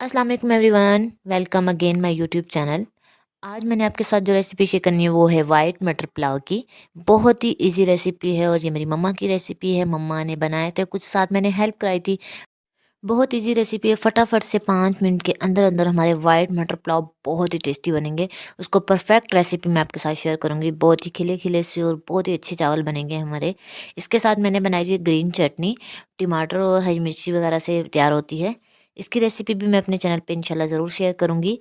अस्सलाम वालेकुम everyone, welcome again my YouTube channel. आज मैंने आपके साथ जो रेसिपी शेयर करनी है वो है वाइट मटर पुलाव की। बहुत ही इजी रेसिपी है और ये मेरी मम्मा की रेसिपी है। मम्मा ने बनाए थे, कुछ साथ मैंने हेल्प कराई थी। बहुत इजी रेसिपी है, फटाफट से 5 मिनट के अंदर अंदर हमारे वाइट मटर पुलाव बहुत ही टेस्टी बनेंगे। उसको परफेक्ट रेसिपी मैं आपके साथ शेयर करूँगी। बहुत ही खिले खिले से और बहुत ही अच्छे चावल बनेंगे हमारे। इसके साथ मैंने बनाई थी ग्रीन चटनी, टमाटर और हरी मिर्ची वगैरह से तैयार होती है। इसकी रेसिपी भी मैं अपने चैनल पे इंशाल्लाह ज़रूर शेयर करूँगी।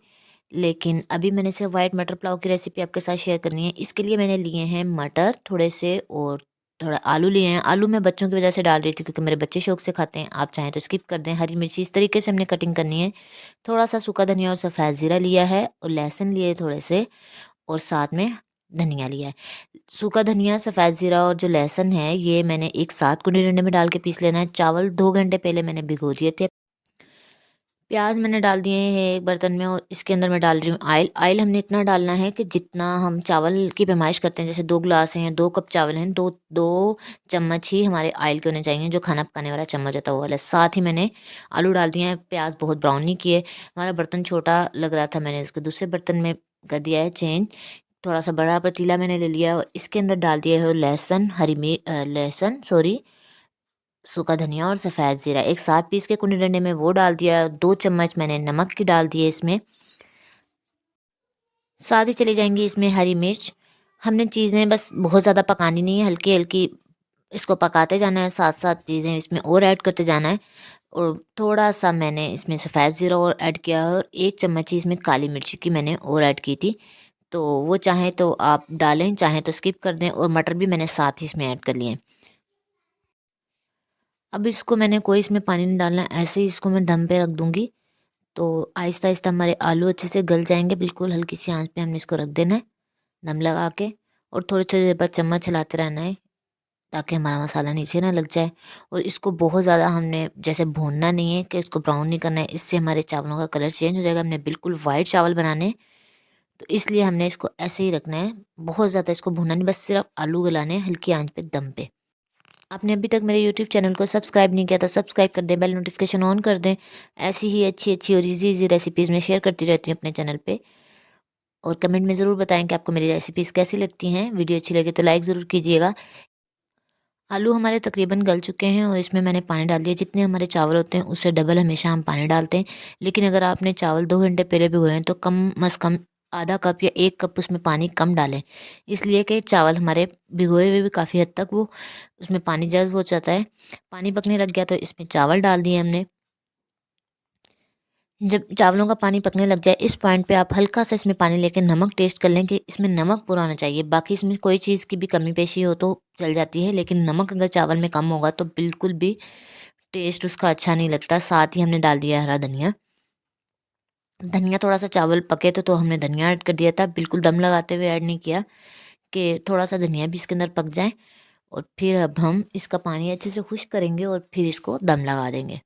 लेकिन अभी मैंने सिर्फ वाइट मटर पुलाव की रेसिपी आपके साथ शेयर करनी है। इसके लिए मैंने लिए हैं मटर थोड़े से और थोड़ा आलू लिए हैं। आलू मैं बच्चों की वजह से डाल रही थी क्योंकि मेरे बच्चे शौक से खाते हैं। आप चाहें तो स्किप कर दें। हरी मिर्ची इस तरीके से हमने कटिंग करनी है। थोड़ा सा सूखा धनिया और सफ़ेद ज़ीरा लिया है और लहसुन लिए थोड़े से और साथ में धनिया लिया है। सूखा धनिया, सफ़ेद ज़ीरा और जो लहसुन है ये मैंने एक साथ कुंडे डंडे में डाल के पीस लेना है। चावल 2 घंटे पहले मैंने भिगो दिए थे। प्याज मैंने डाल दिए हैं एक बर्तन में और इसके अंदर मैं डाल रही हूँ ऑयल। ऑयल हमने इतना डालना है कि जितना हम चावल की पैमाइश करते हैं, जैसे 2 ग्लास हैं, 2 कप चावल हैं, 2 चम्मच ही हमारे ऑयल के होने चाहिए, जो खाना पकाने वाला चम्मच होता है वो वाला। साथ ही मैंने आलू डाल दिए हैं। प्याज बहुत ब्राउन नहीं किए। हमारा बर्तन छोटा लग रहा था, मैंने इसको दूसरे बर्तन में कर दिया है चेंज। थोड़ा सा बड़ा पतीला मैंने ले लिया और इसके अंदर डाल दिया है लहसुन, लहसुन सॉरी सूखा धनिया और सफ़ेद ज़ीरा एक साथ पीस के कुंडे डंडे में वो डाल दिया। 2 चम्मच मैंने नमक की डाल दिए इसमें। साथ ही चली जाएँगी इसमें हरी मिर्च। हमने चीज़ें बस बहुत ज़्यादा पकानी नहीं है, हल्की-हल्की इसको पकाते जाना है, साथ-साथ चीज़ें इसमें और ऐड करते जाना है। और थोड़ा-सा मैंने इसमें सफ़ेद ज़ीरा और ऐड किया है और 1 चम्मच ही इसमें काली मिर्ची की मैंने और ऐड की थी। तो वो चाहें तो आप डालें, चाहें तो स्किप कर दें। और मटर भी मैंने साथ ही इसमें ऐड कर लिए हैं। अब इसको मैंने कोई इसमें पानी नहीं डालना है, ऐसे ही इसको मैं दम पे रख दूँगी। तो आहिस्ता-आहिस्ता हमारे आलू अच्छे से गल जाएँगे। बिल्कुल हल्की सी आँच पे हमने इसको रख देना है, दम लगा के। और थोड़ी-थोड़ी देर बाद चम्मच हिलाते रहना है ताकि हमारा मसाला नीचे ना लग जाए। और इसको बहुत ज़्यादा हमने जैसे भूनना नहीं है कि इसको ब्राउन नहीं करना है, इससे हमारे चावलों का कलर चेंज हो जाएगा। हमने बिल्कुल वाइट चावल बनाने हैं, तो इसलिए हमने इसको ऐसे ही रखना है। बहुत ज़्यादा इसको भूनना नहीं, बस सिर्फ आलू गलाने हैं हल्की आँच पे दम पे। आपने अभी तक मेरे यूट्यूब चैनल को सब्सक्राइब नहीं किया तो सब्सक्राइब कर दें, बेल नोटिफिकेशन ऑन कर दें। ऐसी ही अच्छी-अच्छी और ईज़ी-ईज़ी रेसिपीज़ मैं शेयर करती रहती हूँ अपने चैनल पे। और कमेंट में ज़रूर बताएँ कि आपको मेरी रेसिपीज़ कैसी लगती हैं। वीडियो अच्छी लगे तो लाइक ज़रूर कीजिएगा। आलू हमारे तकरीबन गल चुके हैं और इसमें मैंने पानी डाल दिया। जितने हमारे चावल होते हैं उससे डबल हमेशा हम पानी डालते हैं। लेकिन अगर आपने चावल 2 घंटे पहले भिगोए हैं तो कम से कम आधा कप या 1 कप उसमें पानी कम डालें। इसलिए कि चावल हमारे भिगोए हुए भी काफ़ी हद तक वो उसमें पानी जज़्ब हो जाता है। पानी पकने लग गया तो इसमें चावल डाल दिए हमने। जब चावलों का पानी पकने लग जाए, इस पॉइंट पे आप हल्का सा इसमें पानी लेके नमक टेस्ट कर लें कि इसमें नमक पूरा होना चाहिए। बाकी इसमें कोई चीज़ की भी कमी पेशी हो तो चल जाती है, लेकिन नमक अगर चावल में कम होगा तो बिल्कुल भी टेस्ट उसका अच्छा नहीं लगता। साथ ही हमने डाल दिया हरा धनिया। धनिया थोड़ा सा चावल पके तो हमने धनिया ऐड कर दिया था, बिल्कुल दम लगाते हुए ऐड नहीं किया कि थोड़ा सा धनिया भी इसके अंदर पक जाए। और फिर अब हम इसका पानी अच्छे से खुश्क करेंगे और फिर इसको दम लगा देंगे।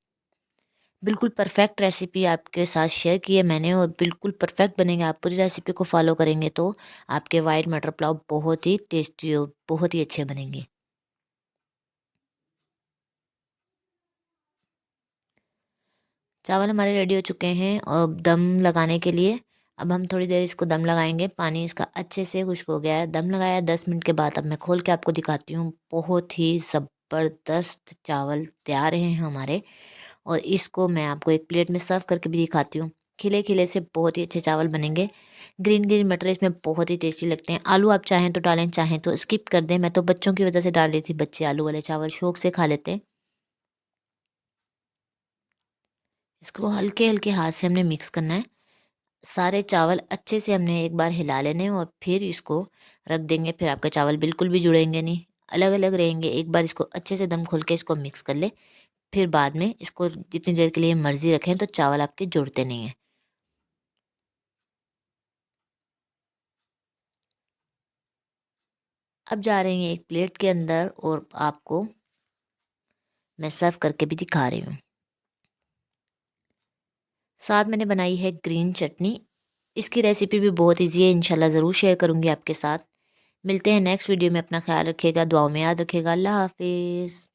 बिल्कुल परफेक्ट रेसिपी आपके साथ शेयर की है मैंने और बिल्कुल परफेक्ट बनेंगे। आप पूरी रेसिपी को फॉलो करेंगे तो आपके वाइट मटर पुलाव बहुत ही टेस्टी और बहुत ही अच्छे बनेंगे। चावल हमारे रेडी हो चुके हैं और दम लगाने के लिए अब हम थोड़ी देर इसको दम लगाएंगे। पानी इसका अच्छे से खुश्क हो गया है। दम लगाया 10 मिनट के बाद अब मैं खोल के आपको दिखाती हूँ। बहुत ही ज़बरदस्त चावल तैयार हैं हमारे। और इसको मैं आपको एक प्लेट में सर्व करके भी दिखाती हूँ। खिले-खिले से बहुत ही अच्छे चावल बनेंगे। ग्रीन-ग्रीन मटर इसमें बहुत ही टेस्टी लगते हैं। आलू आप चाहें तो डालें, चाहें तो स्किप कर दें। मैं तो बच्चों की वजह से डाल रही थी, बच्चे आलू वाले चावल शौक से खा लेते हैं। इसको हल्के-हल्के हाथ से हमने मिक्स करना है। सारे चावल अच्छे से हमने एक बार हिला लेने हैं और फिर इसको रख देंगे। फिर आपके चावल बिल्कुल भी जुड़ेंगे नहीं, अलग-अलग रहेंगे। एक बार इसको अच्छे से दम खोल के इसको मिक्स कर लें। फिर बाद में इसको जितनी देर के लिए मर्ज़ी रखें तो चावल आपके जुड़ते नहीं हैं। अब जा रही हैं एक प्लेट के अंदर और आपको मैं सर्व करके भी दिखा रही हूँ। साथ मैंने बनाई है ग्रीन चटनी। इसकी रेसिपी भी बहुत ईज़ी है, इंशाल्लाह ज़रूर शेयर करूँगी आपके साथ। मिलते हैं नेक्स्ट वीडियो में। अपना ख़्याल रखिएगा, दुआओं में याद रखिएगा। अल्लाह हाफ़िज़।